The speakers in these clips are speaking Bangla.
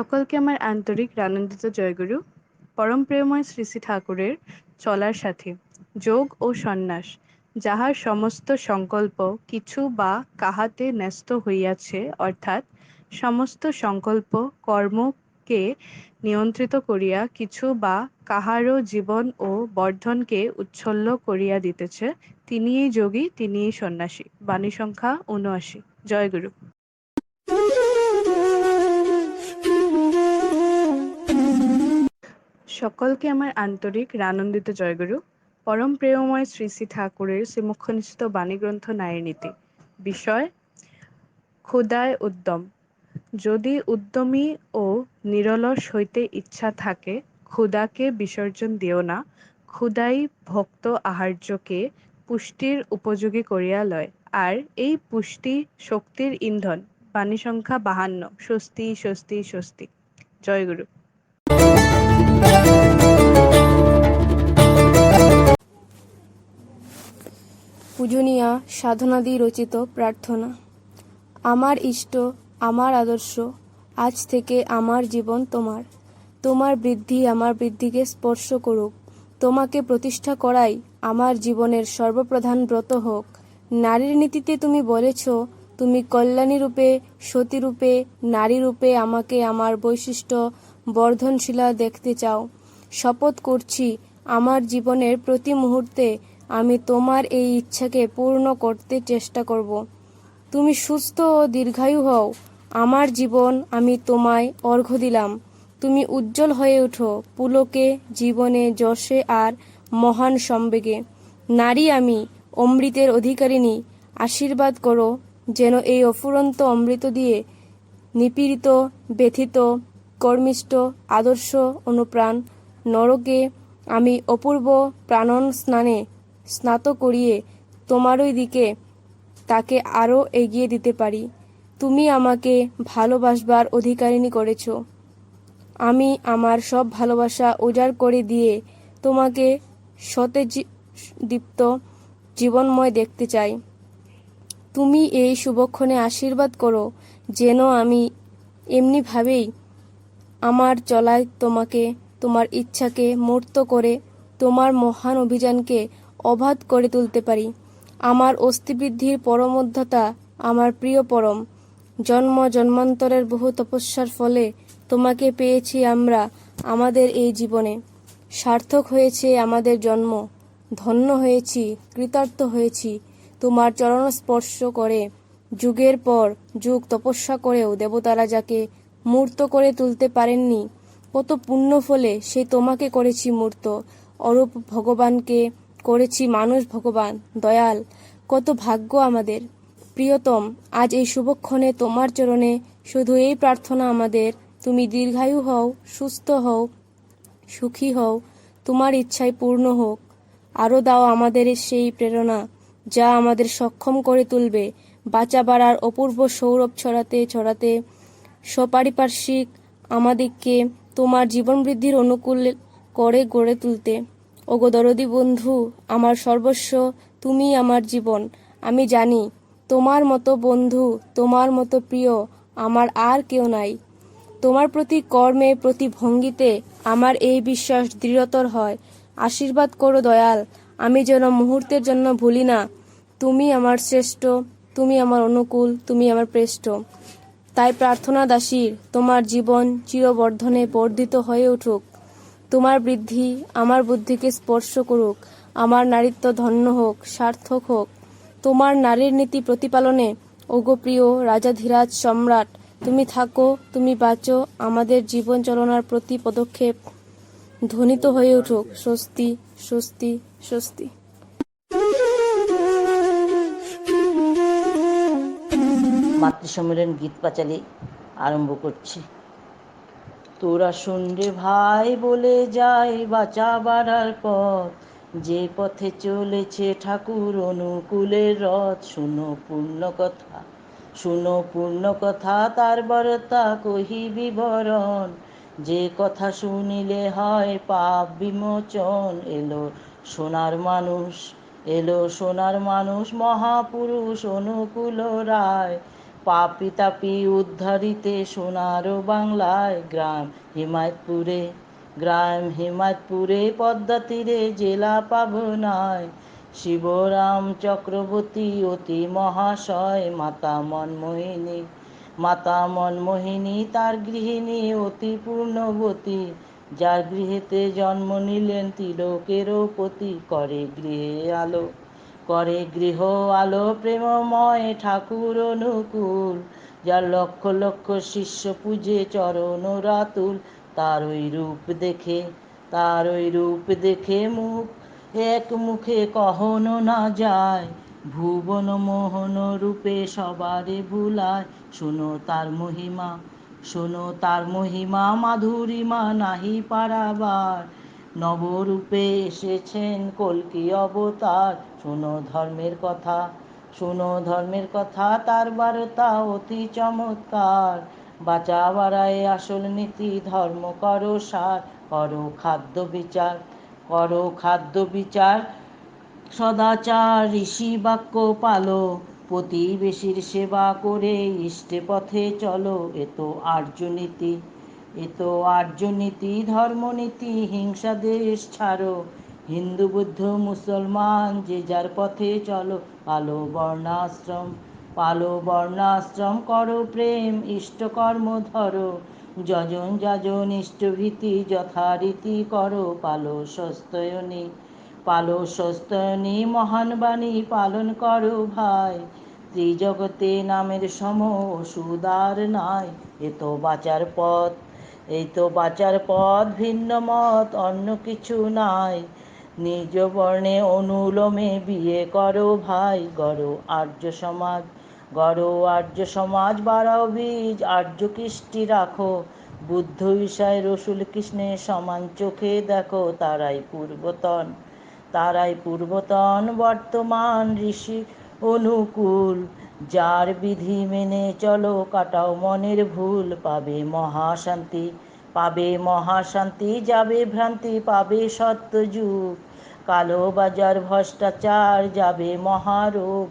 সকলকে আমার আন্তরিক আনন্দিত জয়গুরু। পরম প্রেমময় শ্রী শ্রী ঠাকুরের চলার সাথী যোগ ও সন্ন্যাস, যাহার সমস্ত সংকল্প কিছু বা কাহাতে ন্যস্ত হইয়াছে, অর্থাৎ সমস্ত সংকল্প কর্মকে নিয়ন্ত্রিত করিয়া কিছু বা কাহারও জীবন ও বর্ধনকে উচ্ছল্য করিয়া দিতেছে, তিনিই যোগী, তিনিই সন্ন্যাসী। বাণী সংখ্যা ৭৯। জয়গুরু। সকলকে আমার আন্তরিক আনন্দিত জয়গুরু। পরম প্রেমময় শ্রী শ্রী ঠাকুরের শ্রীমুখনিষ্ঠিত বাণীগ্রন্থ ন্যায়ের নীতি। বিষয়: ক্ষুধায় উদ্যম। যদি উদ্যমী ও নিরলস হইতে ইচ্ছা থাকে, ক্ষুধাকে বিসর্জন দিও না। ক্ষুধাই ভোক্ত আহার্যকে পুষ্টির উপযোগী করিয়া লয়, আর এই পুষ্টি শক্তির ইন্ধন। বাণী সংখ্যা ৫২। স্বস্তি, স্বস্তি, স্বস্তি। জয়গুরু। পূজনীয়া সাধনাদি রচিত প্রার্থনা। আমার ইষ্ট, আমার আদর্শ, আজ থেকে আমার জীবন তোমার। তোমার বৃদ্ধি আমার বৃদ্ধিকে স্পর্শ করুক। তোমাকে প্রতিষ্ঠা করাই আমার জীবনের সর্বপ্রধান ব্রত হোক। নারীর নীতিতে তুমি বলেছ, তুমি কল্যাণী রূপে, সতী রূপে, নারী রূপে আমাকে আমার বৈশিষ্ট্য বর্ধনশীলা দেখতে চাও। শপথ করছি, আমার জীবনের প্রতি মুহূর্তে আমি তোমার এই ইচ্ছাকে পূর্ণ করতে চেষ্টা করব। তুমি সুস্থ ও দীর্ঘায়ু হও। আমার জীবন আমি তোমায় অর্ঘ্য দিলাম। তুমি উজ্জ্বল হয়ে ওঠো পুলকে, জীবনে, যশে আর মহান সম্বেগে। নারী আমি, অমৃতের অধিকারিণী। আশীর্বাদ করো যেন এই অফুরন্ত অমৃত দিয়ে নিপীড়িত, ব্যথিত, কর্মিষ্ঠ, আদর্শ অনুপ্রাণ নরকে আমি অপূর্ব প্রাণন স্নানে স্নাত করিয়ে তোমারই দিকে তাকে আরও এগিয়ে দিতে পারি। তুমি আমাকে ভালোবাসবার অধিকারিণী করেছ। আমি আমার সব ভালোবাসা উজাড় করে দিয়ে তোমাকে সতেজদীপ্ত জীবনময় দেখতে চাই। তুমি এই শুভক্ষণে আশীর্বাদ করো যেন আমি এমনিভাবেই আমার চলায় তোমাকে, তোমার ইচ্ছাকে মূর্ত করে তোমার মহান অভিযানকে অবাধ করে তুলতে পারি। আমার অস্থিবৃদ্ধির পরমোদ্ধতা আমার প্রিয় পরম। জন্ম জন্মান্তরের বহু তপস্যার ফলে তোমাকে পেয়েছি আমরা আমাদের এই জীবনে। সার্থক হয়েছে আমাদের জন্ম, ধন্য হয়েছি, কৃতার্থ হয়েছি। তোমার চরণ স্পর্শ করে যুগের পর যুগ তপস্যা করেও দেবতারা যাকে মূর্ত করে তুলতে পারেননি, কত পুণ্য ফলে সেই তোমাকে করেছি মূর্ত। অরূপ ভগবানকে করেছি মানুষ ভগবান। দয়াল, কত ভাগ্য আমাদের। প্রিয়তম, আজ এই শুভক্ষণে তোমার চরণে শুধু এই প্রার্থনা আমাদের, তুমি দীর্ঘায়ু হও, সুস্থ হও, সুখী হও, তোমার ইচ্ছাই পূর্ণ হোক। আরও দাও আমাদের সেই প্রেরণা যা আমাদের সক্ষম করে তুলবে বাঁচা বাড়ার অপূর্ব সৌরভ ছড়াতে ছড়াতে সপারিপার্শ্বিক আমাদিগকে তোমার জীবন বৃদ্ধির অনুকূল করে গড়ে তুলতে। ওগো দরদি বন্ধু, আমার সর্বস্ব, তুমি আমার জীবন। আমি জানি তোমার মতো বন্ধু, তোমার মতো প্রিয় আমার আর কেউ নাই। তোমার প্রতি কর্মে, প্রতি ভঙ্গিতে আমার এই বিশ্বাস দৃঢ়তর হয়। আশীর্বাদ করো দয়াল, আমি যেন মুহূর্তের জন্য ভুলি না, তুমি আমার শ্রেষ্ঠ, তুমি আমার অনুকূল, তুমি আমার শ্রেষ্ঠ। তাই প্রার্থনা দাসীর, তোমার জীবন চিরবর্ধনে বর্ধিত হয়ে উঠুক। তোমার বৃদ্ধি আমার বুদ্ধিকে স্পর্শ করুক। আমার নারীত্ব ধন্য হোক, সার্থক হোক। তোমার নারীর নীতি প্রতিপালনে ওগো প্রিয় রাজাধিরাজ সম্রাট, তুমি থাকো, তুমি বাঁচো। আমাদের জীবন চালনার প্রতি পদক্ষেপ ধ্বনিত হয়ে উঠুক। স্বস্তি, স্বস্তি, স্বস্তি। মাতৃসম্মেলন গীত পাঁচালী আরম্ভ করছি। তোরা শুনরে ভাই, বলে যায় বাঁচা বাড়ার পথ, যে পথে চলেছে ঠাকুর অনুকূলের রথ। শুনো পূর্ণ কথা, শুনো পূর্ণ কথা, তার বার্তা কহি বিবরণ। যে কথা শুনিলে হয় পাপ বিমোচন। এলো সোনার মানুষ, এলো সোনার মানুষ, মহাপুরুষ অনুকূল রায়। পাপি তাপি উদ্ধারিতে সোনার বাংলায় গ্রাম হিমায়তপুরে পদ্মা তীরে জেলা পাবনায় শিবরাম চক্রবর্তী অতি মহাশয় মাতা মনমোহিনী তার গৃহিণী অতি পূর্ণবতী, যার গৃহেতে জন্ম নিলেন তিলকেরও পতি। করে গৃহ আলো প্রেমময় ঠাকুর অনুকূল, যার লক্ষ লক্ষ শিষ্য পূজে চরণ রাতুল। তার ওই রূপ দেখে এক মুখে কহনো না যায়, ভুবন মোহন রূপে সবারে ভুলায়। শোনো তার মহিমা মাধুরিমা নাহি পারাবার, নবরূপে এসেছেন কল্কি অবতার। শোনো ধর্মের কথা তার বার্তা অতি চমৎকার, বাঁচা বাড়ায় আসল নীতি ধর্ম করো সার। করো খাদ্য বিচার সদাচার ঋষি বাক্য পালো, প্রতিবেশীর সেবা করে ইষ্টে পথে চলো। এ তো আর্যনীতি ধর্মনীতি, হিংসা দেশ ছাড়ো, হিন্দু বুদ্ধ মুসলমান যে যার পথে চলো। পালো বর্ণাশ্রম করো প্রেম ইষ্টকর্ম ধরো, যজন যাজন ইষ্টভীতি যথারীতি করো। পালো সস্তয়নী মহান বাণী পালন করো ভাই, ত্রিজগতে নামের সম ওষুধ নাই। এই তো বাঁচার পথ ভিন্ন মত অন্য কিছু নাই, নিজ বর্ণে অনুলোমে বিয়ে করো ভাই। আর্য সমাজ বাড়াও বীজ আর্য কৃষ্টি রাখো, বুদ্ধ ঈশায় রসুল কৃষ্ণের সমান চোখে দেখো। তারাই পূর্বতন বর্তমান ঋষি অনুকূল, যার বিধি মেনে চলো কাটাও মনের ভুল। পাবে মহাশান্তি যাবে ভ্রান্তি পাবে সত্যযুগ, কালো বাজার ভ্রষ্টাচার যাবে মহারোগ।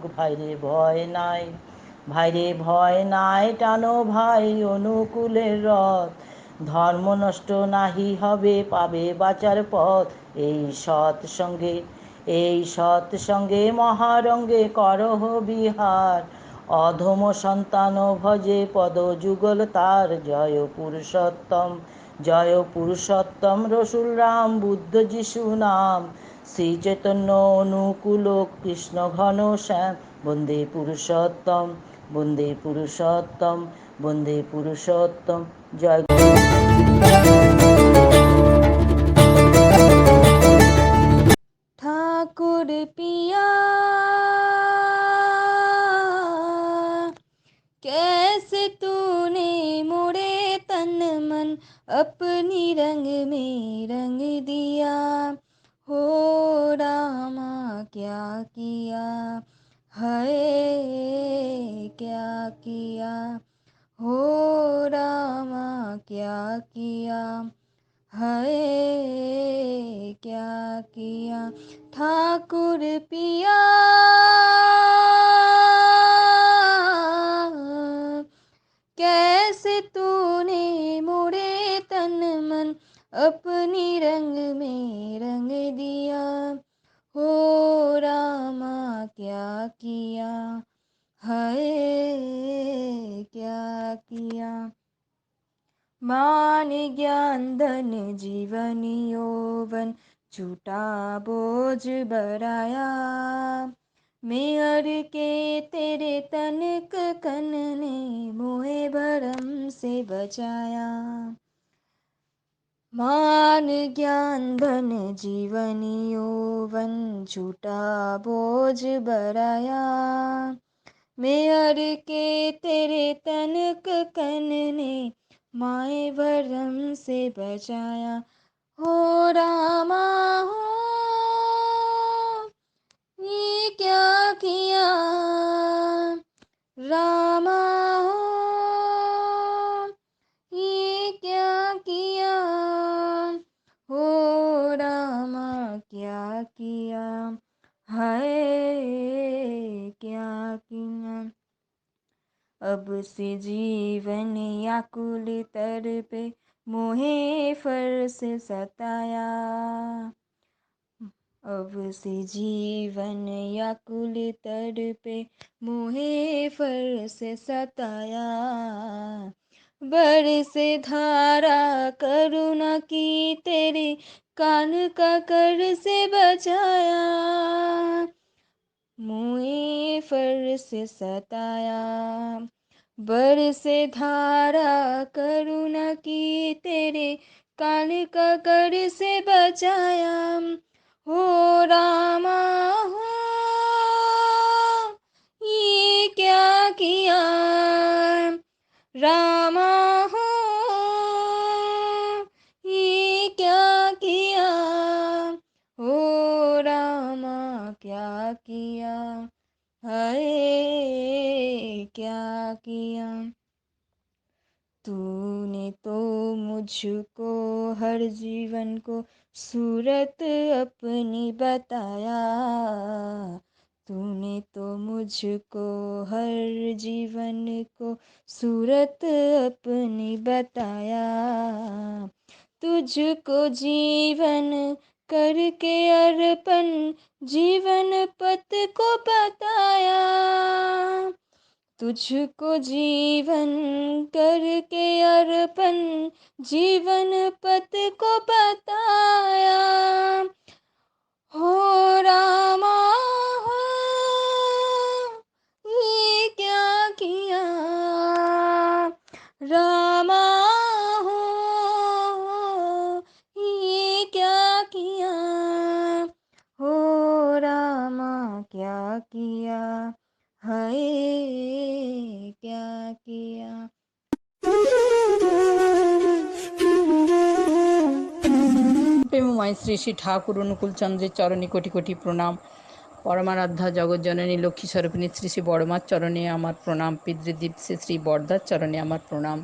ভাইরে ভয় নাই টানো ভাই অনুকূলের রথ, ধর্ম নষ্ট নাহি হবে পাবে বাঁচার পথ। এই সৎসঙ্গে মহারঙ্গে করহ বিহার, অধম সন্তান ভজে পদ যুগল তার। জয় পুরুষোত্তম রসুল রাম বুদ্ধ যিশু নাম, শ্রী চৈতন্য অনুকূল কৃষ্ণ ঘন শ্যাম। বন্দে পুরুষোত্তম বন্দে পুরুষোত্তম। জয় ठाकुर पिया कैसे तूने मोरे तन मन अपनी रंग में रंग दिया, हो रामा क्या किया है, क्या किया हो रामा क्या किया है, क्या किया। ठाकुर पिया कैसे तूने मोरे तन मन अपनी रंग में रंग दिया, हो रामा क्या किया है, क्या किया। मान ज्ञान धन जीवन यौवन झूठा बोझ बढ़ाया, मेहर के तेरे तनक कन ने मोहे भरम से बचाया। मान ज्ञान धन जीवन यौवन झूठा बोझ बढ़ाया, मेहर के तेरे तनक कन ने माए भरम से बचाया। हो रामा हो ये क्या किया, रामा हो ये क्या किया, हो रामा क्या किया है, क्या किया। अब से जीवन व्याकुल तड़पे, मोहे फर से सताया। अब से जीवन व्याकुल तड़पे, मोहे फर से सताया। बरसे धारा करुणा की तेरे, कान का कर से बचाया। मुझे फर से सताया। बरसे धारा करुणा की तेरे, कान का कर से बचाया। हो रामा हो, ये क्या किया। रामा हो, ये क्या किया। हो रामा क्या किया, हाय क्या किया। तूने तो मुझको हर जीवन को सूरत अपनी बताया। तूने तो मुझको हर जीवन को सूरत अपनी बताया। तुझको जीवन करके अर्पण, जीवन पथ को बताया। तुझको जीवन करके अर्पण, जीवन पथ को बताया। हो रामा हो, ये क्या किया। रामा हो, ये क्या किया। हो रामा क्या किया, हाय क्या किया। প্রেমময় শ্রী শ্রী ঠাকুর অনুকূল চন্দ্রের চরণে কোটি কোটি প্রণাম। পরমারাধ্যা জগজ্জননী লক্ষ্মী স্বরূপিণী শ্রী শ্রী বড়মার চরণে আমার প্রণাম। পিতৃদীপ শ্রী শ্রী বরদার চরণে আমার প্রণাম।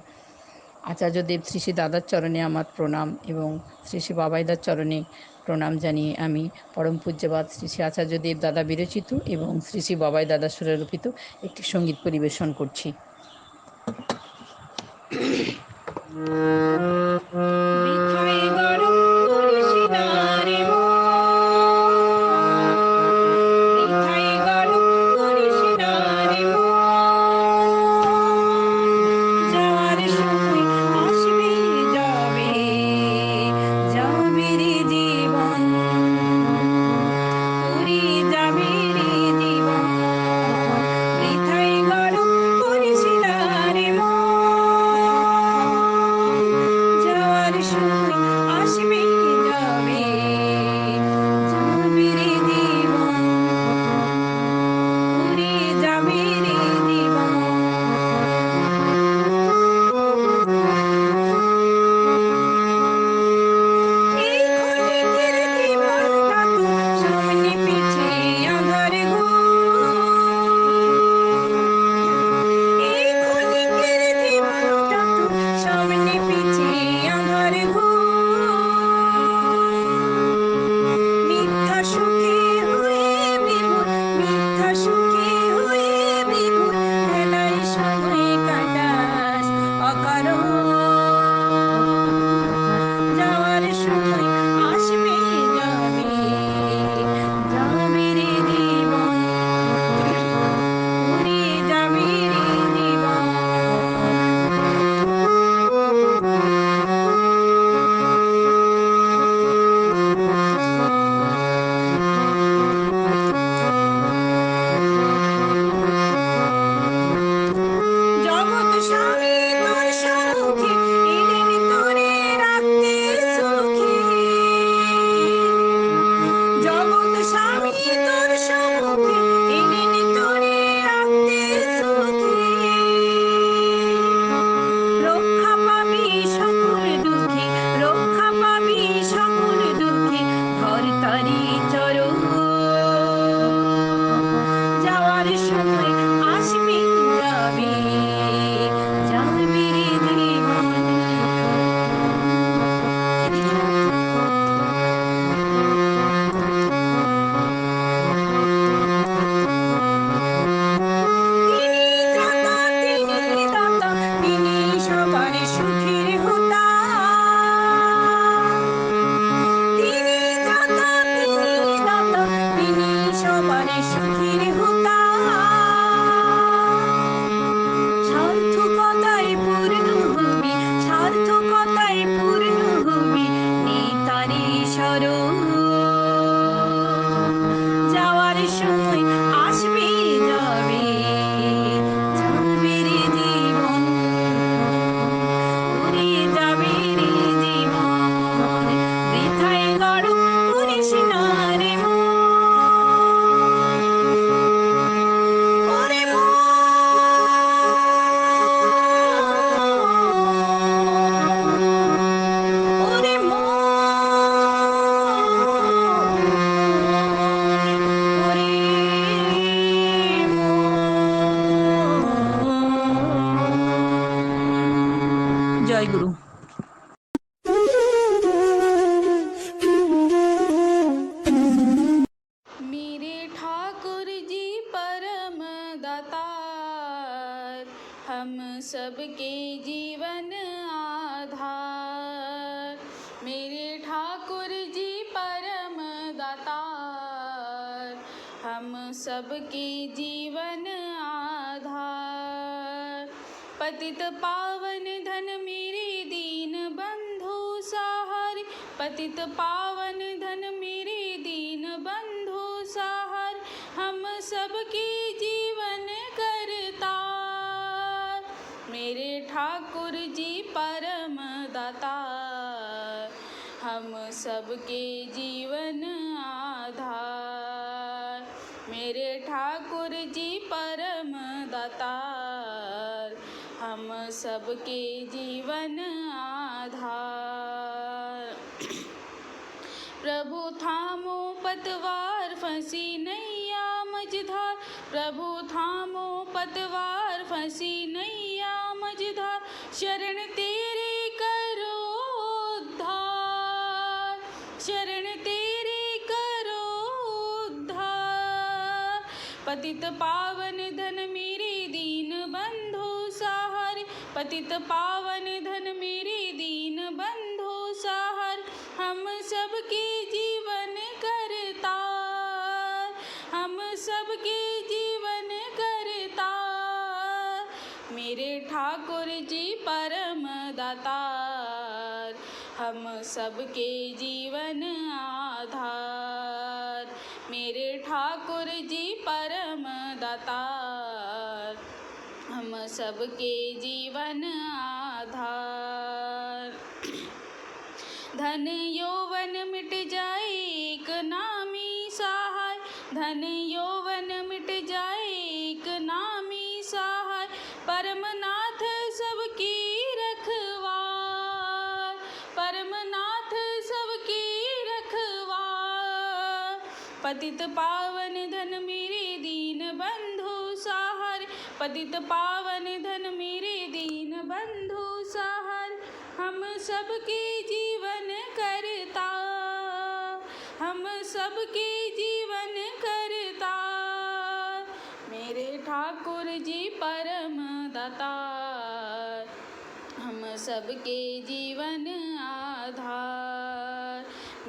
আচার্যদেব শ্রী শ্রী দাদার চরণে আমার প্রণাম এবং শ্রী শ্রী বাবাইদার চরণে প্রণাম জানিয়ে আমি পরম পূজ্যবাদ শ্রী শ্রী আচার্যদেব দাদা বিরচিত এবং শ্রী শ্রী বাবাই দাদা সুরারোপিত একটি সঙ্গীত পরিবেশন করছি। বৃথায় গরম করিস না রে মন, বৃথায় গরম করিস না রে মন, যাওয়ার সময় আসবে যাবে, যাবে রে জীবন, পুরি যাবে রে জীবন, বৃথায় গরম করিস না রে মন। জয় গুরু। मेरे ठाकुर जी परम दातार, हम सबके जीवन आधार। मेरे ठाकुर जी परम दातार, हम सबके जीवन आधार। पतित पावन धन मेरे दीन बंधु सहारे, पतित पावन धन मेरे दीन बंधु सहार, हम सबके जीवन करतार। मेरे ठाकुर जी परम दातार, हम सबके जीवन आधार। मेरे ठाकुर जी परम दातार, हम सबके जीवन आधार। प्रभु थामो पतवार फंसी नैया मझधार, प्रभु थामो पतवार फंसी नैया मझधार, शरण तेरे करो उद्धार, शरण तेरे करो उद्धार। पतित पावन धन मेरे दीन बंधु सहारे, पतित पावन धन मेरे दीन बंधु सहारे, हम सबके जीवन करतार, हम सबके जीवन करतार। मेरे ठाकुर जी परम दातार, हम सबके जीवन आधार। मेरे ठाकुर जी परम दातार, हम सबके जीवन आधार। धन यौवन मिट जाए एक नामी सहाय, धन यौवन मिट जाए एक नामी सहाय, परमनाथ सबकी रखवार, परमनाथ सबकी रखवार। पतित पावन धन मेरे दीन बंधु सहारे, पतित पावन धन मेरे दीन बंधु सहारे, हम सबके जीवन करतार, हम सबके जीवन करतार। मेरे ठाकुर जी परम दातार, हम सबके जीवन आधार।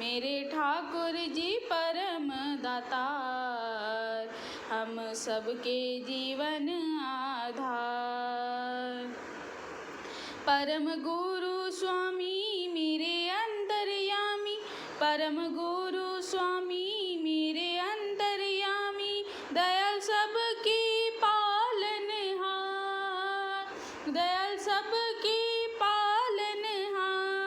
मेरे ठाकुर जी परम दातार, हम सबके जीवन आधार। परम गुरु स्वामी मेरे अंतर्यामी, परम गुरु स्वामी मेरे अंतर्यामी, दयाल सबके पालनहार, दयाल सबके पालनहार।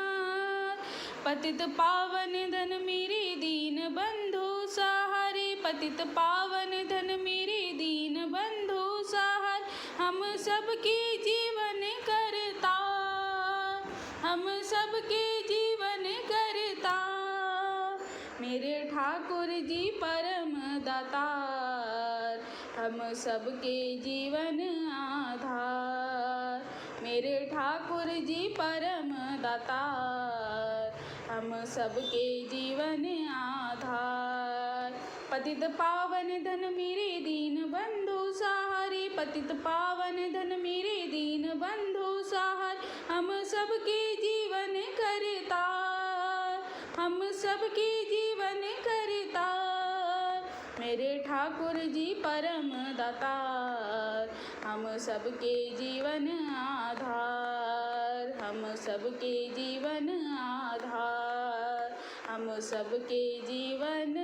पतित पावन धन मेरे दीन बंधु सहारे, पतित पावन धन मेरे दीन बंधु सहारे, हम सबके जीवन करतार, हम सबके जीवन करतार। मेरे ठाकुर जी परम दातार, हम सबके जीवन आधार। मेरे ठाकुर जी परम दातार, हम सबके जीवन आधार। पतित पावन धन मेरे दीन बंधु सहारे, पतित पावन धन मेरे दीन बंधु सहारे, हम सबके जीवन करतार, हम सबके जीवन करतार। मेरे ठाकुर जी परम दातार, हम सबके जीवन आधार, हम सबके जीवन आधार, हम सबके जीवन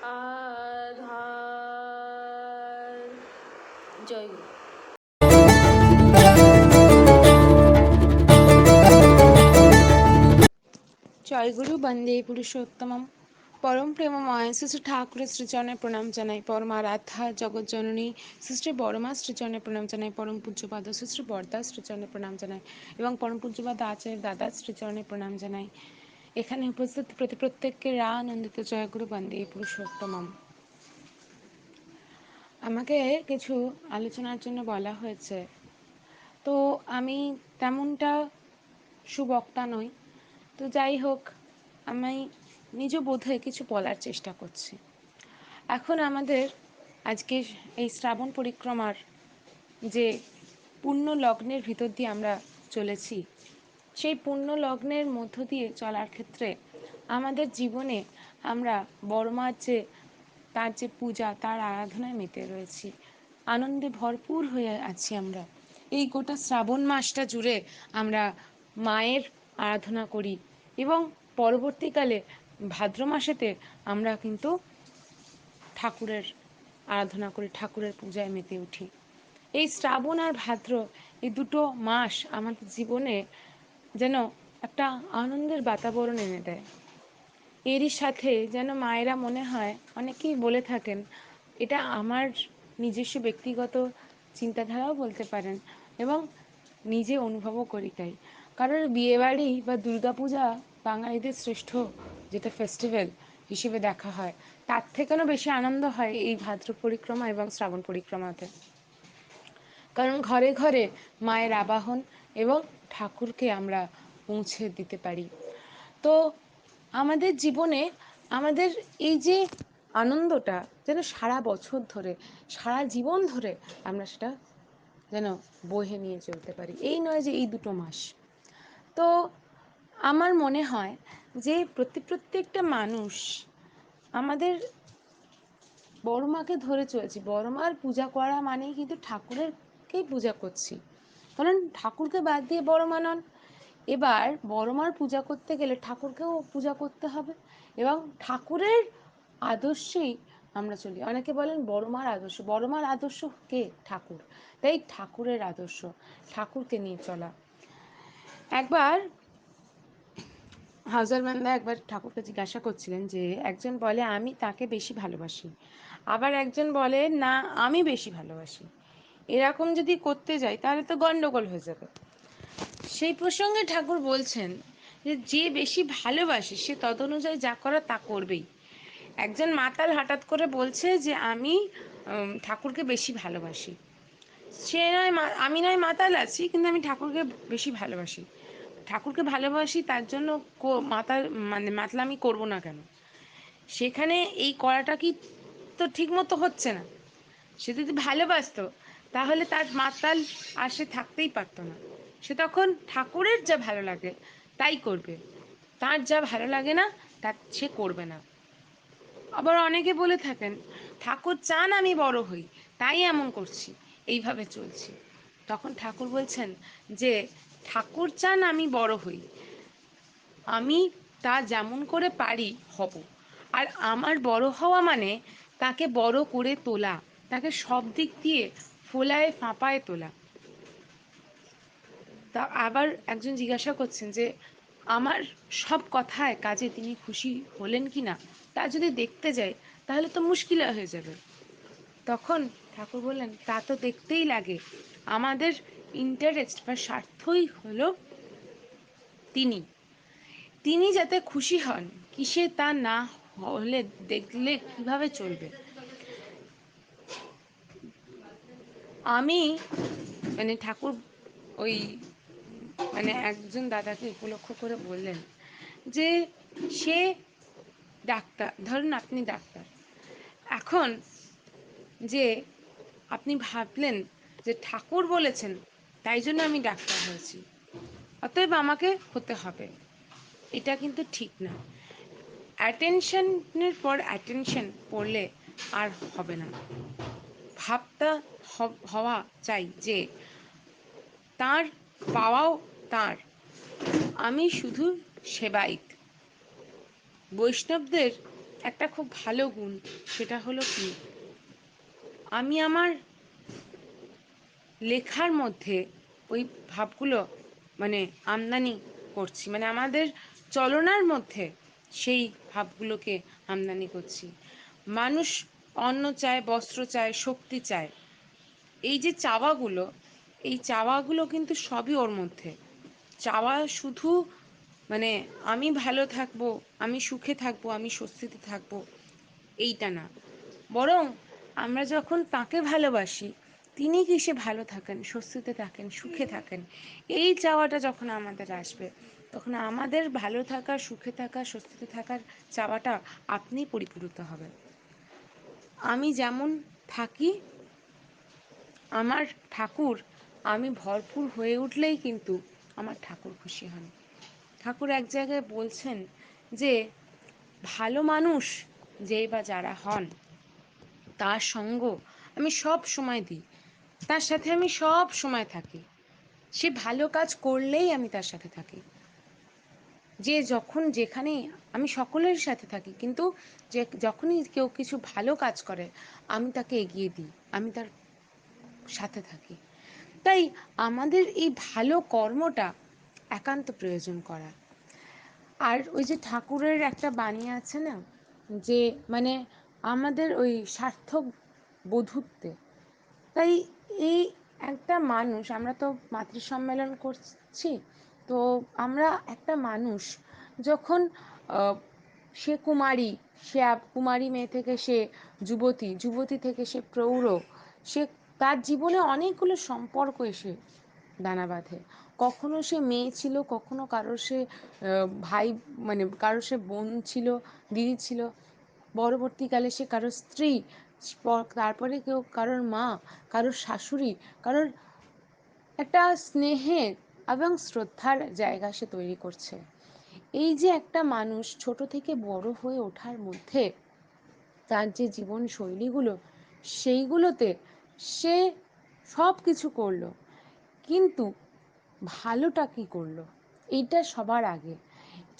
आधार। जय गुरु। জয়গুরু বন্দে পুরুষোত্তমম পরম প্রেমময় শ্রী ঠাকুরের শ্রীচরণে প্রণাম জানাই, পরম আরাধ্যা জগৎজননী শ্রী বড়মা শ্রীচরণে প্রণাম জানাই, পরম পূজ্যপাদ শ্রী বরদা শ্রীচরণে প্রণাম জানাই এবং পরম পূজ্যপাদ আচার্য দাদা শ্রীচরণে প্রণাম জানাই। এখানে উপস্থিত প্রত্যেককে আনন্দিত জয়গুরু বন্দে পুরুষোত্তমম। আমাকে কিছু আলোচনার জন্য বলা হয়েছে, তো আমি তেমনটা সুবক্তা নই। তো যাই হোক, আমি নিজ বোধে কিছু বলার চেষ্টা করছি। এখন আমাদের আজকে এই শ্রাবণ পরিক্রমার যে পুণ্য লগ্নের ভিতর দিয়ে আমরা চলেছি, সেই পুণ্য লগ্নের মধ্য দিয়ে চলার ক্ষেত্রে আমাদের জীবনে আমরা বড়মার যে তার যে পূজা, তার আরাধনায় মেতে রয়েছি, আনন্দে ভরপুর হয়ে আছি আমরা। এই গোটা শ্রাবণ মাসটা জুড়ে আমরা মায়ের আরাধনা করি এবং পরবর্তীকালে ভাদ্র মাসেতে আমরা কিন্তু ঠাকুরের আরাধনা করি, ঠাকুরের পূজায় মেতে উঠি। এই শ্রাবণ আর ভাদ্র, এই দুটো মাস আমাদের জীবনে যেন একটা আনন্দের বাতাবরণ এনে দেয়। এরই সাথে যেন মায়েরা মনে হয়, অনেকেই বলে থাকেন, এটা আমার নিজস্ব ব্যক্তিগত চিন্তাধারাও বলতে পারেন এবং নিজে অনুভবও করি তাই। কারণ বিয়েবাড়ি বা দুর্গাপূজা বাঙালিদের শ্রেষ্ঠ যেটা ফেস্টিভ্যাল হিসেবে দেখা হয়, তার থেকেও বেশি আনন্দ হয় এই ভাদ্র পরিক্রমা এবং শ্রাবণ পরিক্রমাতে। কারণ ঘরে ঘরে মায়ের আবাহন এবং ঠাকুরকে আমরা পৌঁছে দিতে পারি। তো আমাদের জীবনে আমাদের এই যে আনন্দটা যেন সারা বছর ধরে, সারা জীবন ধরে আমরা সেটা যেন বহে নিয়ে চলতে পারি, এই নয় যে এই দুটো মাস। তো আমার মনে হয় যে প্রত্যেকটা মানুষ আমাদের বড় মাকে ধরে চলেছি। বড় মার পূজা করা মানেই কিন্তু ঠাকুরেরকেই পূজা করছি, কারণ ঠাকুরকে বাদ দিয়ে বড় মা নন। এবার বড় মার পূজা করতে গেলে ঠাকুরকেও পূজা করতে হবে এবং ঠাকুরের আদর্শেই আমরা চলি। অনেকে বলেন বড় মার আদর্শ, বড় মার আদর্শ কে? ঠাকুর। তাই ঠাকুরের আদর্শ, ঠাকুরকে নিয়ে চলা। একবার হাজারবান্দা একবার ঠাকুরকে জিজ্ঞাসা করছিলেন যে, একজন বলে আমি তাকে বেশি ভালোবাসি, আবার একজন বলে না আমি বেশি ভালোবাসি। এরকম যদি করতে যাই তাহলে তো গন্ডগোল হয়ে যাবে। সেই প্রসঙ্গে ঠাকুর বলছেন যে যে বেশি ভালোবাসে সে তদনুযায়ী যা করা তা করবেই। একজন মাতাল হঠাৎ করে বলছে যে আমি ঠাকুরকে বেশি ভালোবাসি। সে নয়, আমি নয় মাতাল আছি, কিন্তু আমি ঠাকুরকে বেশি ভালোবাসি। ঠাকুরকে ভালোবাসি তার জন্য মাতাল মানে মাতলামি করব না কেন? সেখানে এই করাটা কি তো ঠিক মতো হচ্ছে না। সে যদি ভালোবাসতো তাহলে তার মাতাল আর সে থাকতেই পারতো না। সে তখন ঠাকুরের যা ভালো লাগে তাই করবে, তার যা ভালো লাগে না তা সে করবে না। আবার অনেকে বলে থাকেন ঠাকুর চান আমি বড় হই, তাই এমন করছি, এইভাবে চলছি। তখন ঠাকুর বলছেন যে ঠাকুর চান আমি বড় হই, আমি তা যেমন করে পারি হব। আর আমার বড় হওয়া মানে তাকে বড় করে তোলা, তাকে সব দিক দিয়ে ফোলায় ফাঁপায় তোলা। তা আবার একজন জিজ্ঞাসা করছেন যে আমার সব কথায় কাজে তিনি খুশি হলেন কি না তা যদি দেখতে যাই তাহলে তো মুশকিল হয়ে যাবে। তখন ঠাকুর বললেন তা তো দেখতেই লাগে, আমাদের ইন্টারেস্ট বা স্বার্থই হলো তিনি, তিনি যাতে খুশি হন, কিসে তা না হলে দেখলে কিভাবে চলবে। আমি মানে ঠাকুর ওই মানে একজন দাদাকে উপলক্ষ করে বললেন যে সে ডাক্তার, ধরুন আপনি ডাক্তার, এখন যে আপনি ভাবলেন যে ঠাকুর বলেছেন তাই জন্য আমি ডাক্তার হয়েছি, অতএব আমাকে হতে হবে, এটা কিন্তু ঠিক না। অ্যাটেনশনের পর অ্যাটেনশন পড়লে আর হবে না। ভাবটা হওয়া চাই যে তার পাওয়াও তার, আমি শুধু সেবায়িত। বৈষ্ণবদের একটা খুব ভালো গুণ, সেটা হলো কি, আমি আমার লেখার মধ্যে ওই ভাবগুলো মানে আমদানি করছি, মানে আমাদের চলনার মধ্যে সেই ভাবগুলোকে আমদানি করছি। মানুষ অন্ন চায়, বস্ত্র চায়, শক্তি চায়, এই যে চাওয়াগুলো, এই চাওয়াগুলো কিন্তু সবই ওর মধ্যে। চাওয়া শুধু মানে আমি ভালো থাকবো, আমি সুখে থাকবো, আমি স্বস্তিতে থাকবো, এইটা না। বরং আমরা যখন তাকে ভালোবাসি তিনি কি সে ভালো থাকেন, স্বস্তিতে থাকেন, সুখে থাকেন। এই চাওয়াটা যখন আমাদের আসবে, তখন আমাদের ভালো থাকা, সুখে থাকা, স্বস্তিতে থাকার চাওয়াটা আপনিই পরিপূরিত হবে। আমি যেমন থাকি, আমার ঠাকুর, আমি ভরপুর হয়ে উঠলেই কিন্তু আমার ঠাকুর খুশি হন। ঠাকুর এক জায়গায় বলছেন যে ভালো মানুষ যেই বা যারা হন, তার সঙ্গ আমি সব সময় দিই, তার সাথে আমি সব সময় থাকি। সে ভালো কাজ করলেই আমি তার সাথে থাকি। যে যখন যেখানেই, আমি সকলের সাথে থাকি, কিন্তু যে যখনই কেউ কিছু ভালো কাজ করে আমি তাকে এগিয়ে দিই, আমি তার সাথে থাকি। তাই আমাদের এই ভালো কর্মটা একান্ত প্রয়োজন করা। আর ওই যে ঠাকুরের একটা বাণী আছে না, যে মানে আমাদের ওই সার্থক বধূত্বে, তাই এই একটা মানুষ, আমরা তো মাতৃ সম্মেলন করছি, তো আমরা একটা মানুষ যখন সে কুমারী, সে কুমারী মেয়ে থেকে সে যুবতী, যুবতী থেকে সে প্রৌঢ়, সে তার জীবনে অনেকগুলো সম্পর্ক এসে দানা বাঁধে। কখনো সে মেয়ে ছিল, কখনো কারোর সে ভাই, মানে কারোর সে বোন ছিল, দিদি ছিল, পরবর্তীকালে সে কারোর স্ত্রী, তারপরে কেউ কারোর মা, কারোর শাশুড়ি, কারোর একটা স্নেহের এবং শ্রদ্ধার জায়গা সে তৈরি করছে। এই যে একটা মানুষ ছোট থেকে বড় হয়ে ওঠার মধ্যে তার যে জীবন শৈলীগুলো, সেইগুলোতে সে সব কিছু করলো, কিন্তু ভালোটা কি করলো, এইটা সবার আগে।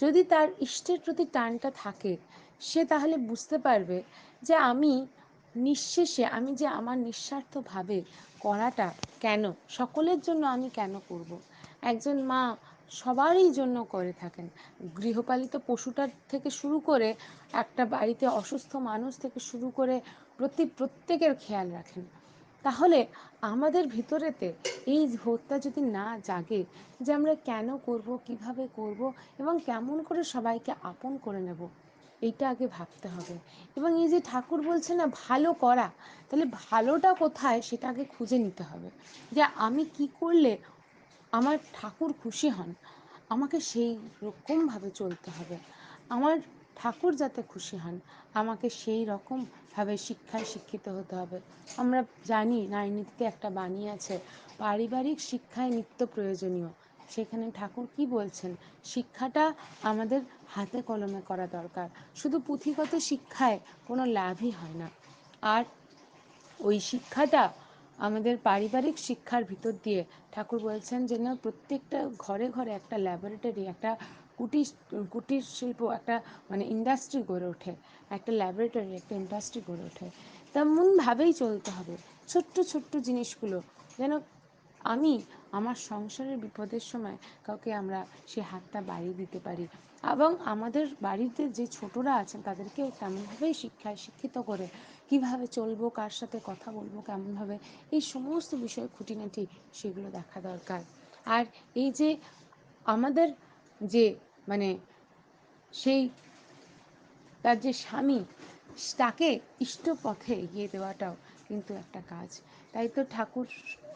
যদি তার ইষ্টের প্রতি টানটা থাকে, সে তাহলে বুঝতে পারবে যে আমি নিঃশেষে, আমি যে আমার নিঃস্বার্থভাবে করাটা কেন, সকলের জন্য আমি কেন করব। একজন মা সবারই জন্য করে থাকেন, গৃহপালিত পশুটার থেকে শুরু করে একটা বাড়িতে অসুস্থ মানুষ থেকে শুরু করে প্রত্যেকের খেয়াল রাখেন। তাহলে আমাদের ভিতরেতে এই বোধটা যদি না জাগে যে আমরা কেন করব, কিভাবে করব এবং কেমন করে সবাইকে আপন করে নেব, এইটা আগে ভাবতে হবে। এবং এই যে ঠাকুর বলছে না ভালো করা, তাহলে ভালোটা কোথায় সেটা আগে খুঁজে নিতে হবে, যে আমি কি করলে আমার ঠাকুর খুশি হন, আমাকে সেই রকমভাবে চলতে হবে। আমার ঠাকুর যাতে খুশি হন, আমাকে সেই রকমভাবে শিক্ষায় শিক্ষিত হতে হবে। আমরা জানি নারীনীতিতে একটা বাণী আছে, পারিবারিক শিক্ষায় নিত্য প্রয়োজনীয়। সেখানে ঠাকুর কি বলছেন, শিক্ষাটা আমাদের হাতে কলমে করা দরকার, শুধু পুঁথিগত শিক্ষায় কোনো লাভই হয় না। আর ওই শিক্ষাটা আমাদের পারিবারিক শিক্ষার ভিতর দিয়ে ঠাকুর বলছেন যে না, প্রত্যেকটা ঘরে ঘরে একটা ল্যাবরেটরি, একটা কুটির কুটির শিল্প, একটা মানে ইন্ডাস্ট্রি গড়ে ওঠে, একটা ল্যাবরেটরি, একটা ইন্ডাস্ট্রি গড়ে ওঠে। তেমনভাবেই চলতে হবে। ছোট্ট ছোট্ট জিনিসগুলো যেন আমি আমার সংসারের বিপদের সময় কাউকে আমরা সে হাতটা বাড়িয়ে দিতে পারি, এবং আমাদের বাড়িতে যে ছোটরা আছেন তাদেরকেও তেমনভাবেই শিক্ষায় শিক্ষিত করে কিভাবে চলবো, কার সাথে কথা বলবো, কেমনভাবে, এই সমস্ত বিষয় খুঁটিনাটি সেগুলো দেখা দরকার। আর এই যে আমাদের যে মানে সেই তার যে স্বামী, তাকে ইষ্ট পথে এগিয়ে দেওয়াটাও কিন্তু একটা কাজ। তাই তো ঠাকুর,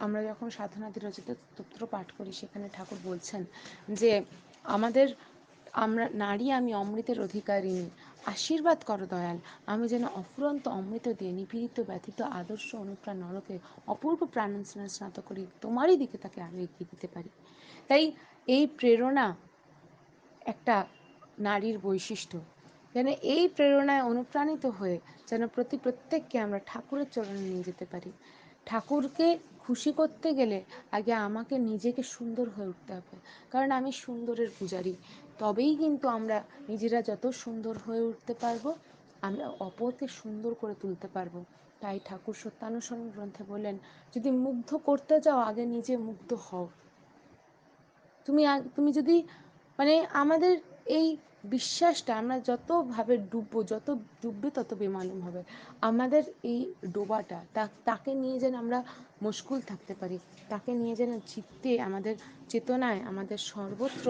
আমরা যখন সাধনাদি রচিত স্তোত্র পাঠ করি সেখানে ঠাকুর বলছেন যে আমাদের, আমরা নারী আমি অমৃতের অধিকারিণী, আশীর্বাদ করো দয়াল, আমি যেন অফুরন্ত অমৃত দিয়ে নিপীড়িত ব্যথিত আদর্শ অনুপ্রাণ নরকে অপূর্ব প্রাণ স্নাত করি তোমারই দিকে তাকে আমি এগিয়ে দিতে পারি। তাই এই প্রেরণা একটা নারীর বৈশিষ্ট্য, যেন এই প্রেরণায় অনুপ্রাণিত হয়ে যেন প্রত্যেককে আমরা ঠাকুরের চরণে নিয়ে যেতে পারি। ঠাকুরকে খুশি করতে গেলে আগে আমাকে নিজেকে সুন্দর হয়ে উঠতে হবে, কারণ আমি সুন্দরের পূজারী। তবেই কিন্তু আমরা নিজেরা যত সুন্দর হয়ে উঠতে পারবো, আমরা অপরকে সুন্দর করে তুলতে পারবো। তাই ঠাকুর সত্যানুসরণ গ্রন্থে বললেন, যদি মুগ্ধ করতে চাও আগে নিজে মুগ্ধ হও। তুমি যদি মানে আমাদের এই বিশ্বাসটা, আমরা যতভাবে ডুববো, যত ডুববে তত বেমালুম হবে। আমাদের এই ডোবাটা তাকে নিয়ে যেন আমরা মশগুল থাকতে পারি, তাকে নিয়ে যেন চিত্তে, আমাদের চেতনায়, আমাদের সর্বত্র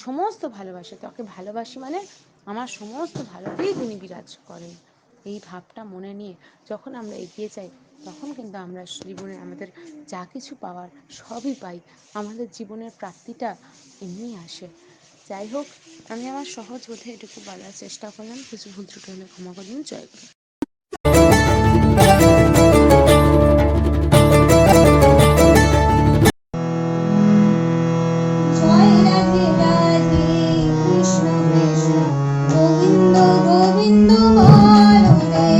সমস্ত ভালোবাসা, তাকে ভালোবাসি মানে আমার সমস্ত ভালোতেই তিনি বিরাজ করেন, এই ভাবটা মনে নিয়ে যখন আমরা এগিয়ে যাই, তখন কিন্তু আমরা জীবনে আমাদের যা কিছু পাওয়ার সবই পাই, আমাদের জীবনের প্রাপ্তিটা এমনিই আসে। যাই হোক, আমি আমার সহজ বোধে এটুকু বলার চেষ্টা করলাম, কিছু ভুল ত্রুটি হলে ক্ষমা করে দিন। জয় গুরু। জয় রাধে রাধে কৃষ্ণ কৃষ্ণ গোবিন্দ গোবিন্দ বলো রে।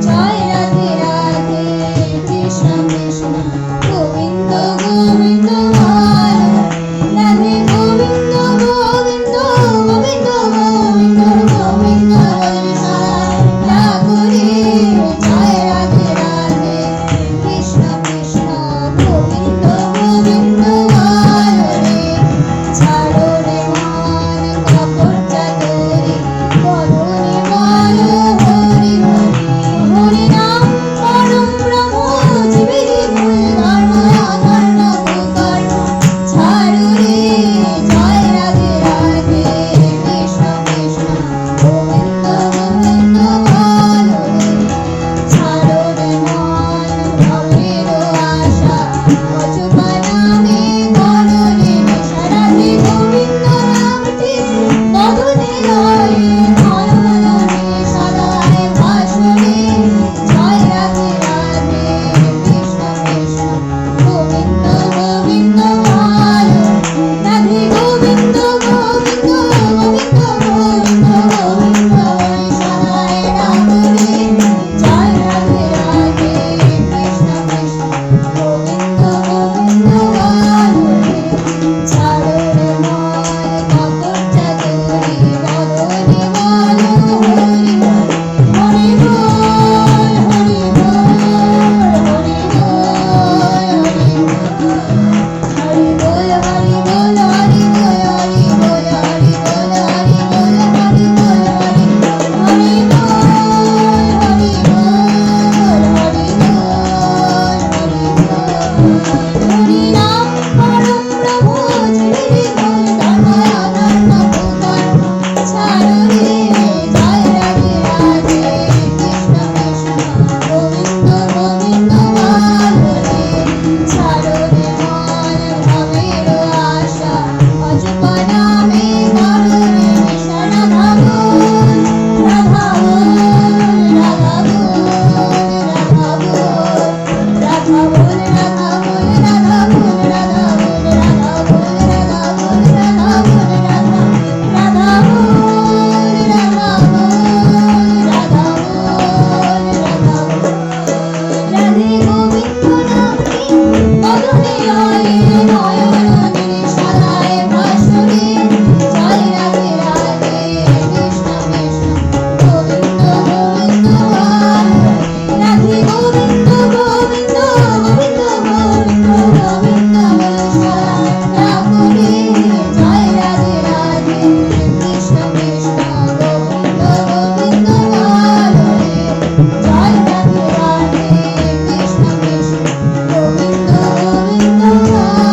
জয় রাধে রাধে কৃষ্ণ কৃষ্ণ গোবিন্দ গোবিন্দ বলো। রাধে গোবিন্দ গোবিন্দ গোবিন্দ গোবিন্দ গোবিন্দ বলে সবাই ডাকো রে। জয় রাধে রাধে কৃষ্ণ কৃষ্ণ গোবিন্দ গোবিন্দ বলো রে। ছাড়ো রে মন কাপড় চাদরে বলো রে বলো হরি হরি। হরি নাম পরম ব্রহ্ম জীবেরই মূল ধর্ম অধর্ম কুকর্ম ছাড়ো রে। জয় রাধে রাধে কৃষ্ণ কৃষ্ণ গোবিন্দ গোবিন্দ বলো রে। ছাড়ো রে মন ভবের আশা অযুপা নামে করো রে নেশা। রাধে গোবিন্দ নামটি গগনে লয়ে নয়নে সদায় ভাসরে। জয় রাধে রাধে কৃষ্ণ কৃষ্ণ গোবিন্দ গোবিন্দ বলো। রাধে গোবিন্দ গোবিন্দ গোবিন্দ গোবিন্দ গোবিন্দ বলে সদায় ডাকো রে। জয় রাধে রাধে কৃষ্ণ কৃষ্ণ গোবিন্দ গোবিন্দ বলো রে। ছাড়ো রে মন কাপড় চাদরে বলো রে বলো হরি হরি। হরি বল হরি বল হরি বল হরি বল। হরি বল হরি বল হরি বল হরি বল হরি বল হরি বল হরি বল হরি বল। হরি বল হরি বল হরি বল হরি বল। হরি নাম পরম ব্রহ্ম জীবেরই মূল ধর্ম অধর্ম কুকর্ম ছাড়ো রে। জয় রাধে রাধে কৃষ্ণ কৃষ্ণ গোবিন্দ গোবিন্দ বলো রে। ছাড়ো রে মন ভবের আশা অযুপা নামে করো রে নেশা। রাধা বল রাধা বল রাধা বল রাধা বল রাধা বল রাধা বল রাধা বল রাধা বল রাধা বল রাধা বল রাধা বল রাধা রাধা বল রাধা বল রাধা বল রাধা বল। রাধে গোবিন্দ নামটি গগনে লয়ে নয়নে সদায় ভাসরে। জয় রাধে রাধে কৃষ্ণ কৃষ্ণ গোবিন্দ গোবিন্দ বলো। রাধে গোবিন্দ গোবিন্দ গোবিন্দ গোবিন্দ গোবিন্দ বলে সদায় ডাকো রে। জয় রাধে রাধে কৃষ্ণ কৃষ্ণ গোবিন্দ গোবিন্দ বলো রে। জয় রাধে রাধে কৃষ্ণ কৃষ্ণ গোবিন্দ গোবিন্দ বলো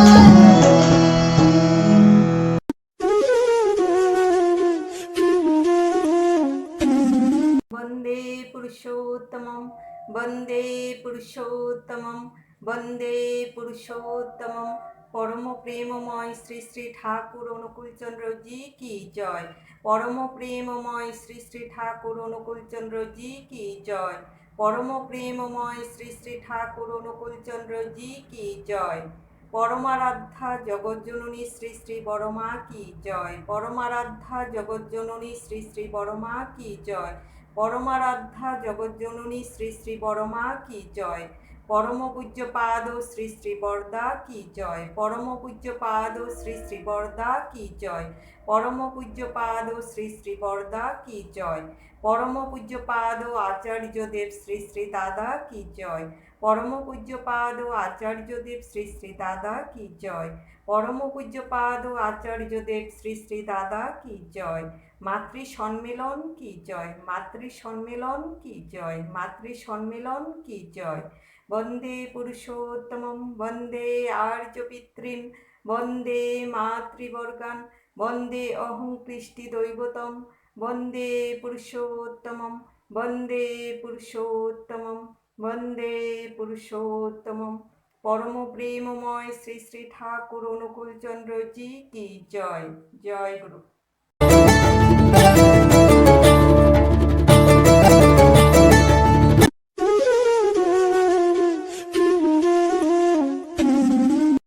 वन्दे पुरुषोत्तमं वन्दे पुरुषोत्तमं वन्दे पुरुषोत्तमं परम प्रेममय श्री श्री ठाकुर अनुकूल चंद्र जी की जय। परम प्रेममय श्री श्री ठाकुर अनुकूल चंद्र जी की जय। परम प्रेममय श्री श्री ठाकुर अनुकूल चंद्र जी की जय। परमाराध्या जगज्जननी श्री श्री बड़मा की जय। परमाराध्या जगज्जननी श्री श्री बड़मा की जय। परमाराध्या जगज्जननी श्री श्री बड़मा की जय। परम पूज्य पाद श्री श्री बरदा की जय। परम पूज्य पाद श्री श्री बरदा की जय। परम पूज्य पाद श्री श्री बरदा की जय। परम पूज्य पाद आचार्य देव श्री श्री दादा की जय। परम पूज्य पाद आचार्य देव श्री श्री दादा की जय। परम पूज्य पाद आचार्य देव श्री श्री दादा की जय। मातृ सम्मेलन की जय। मातृ सम्मेलन की जय। मातृ सम्मेलन की जय। वंदे पुरुषोत्तमं वंदे आर्य पितृन् वंदे मातृवर्गान् वंदे अहं कृष्टिदैवतं वंदे पुरुषोत्तमं वंदे पुरुषोत्तमं বন্দে পুরুষোত্তমম। পরম প্রেমময় শ্রী শ্রী ঠাকুর অনুকূল চন্দ্র জি কি জয়। জয় গুরু।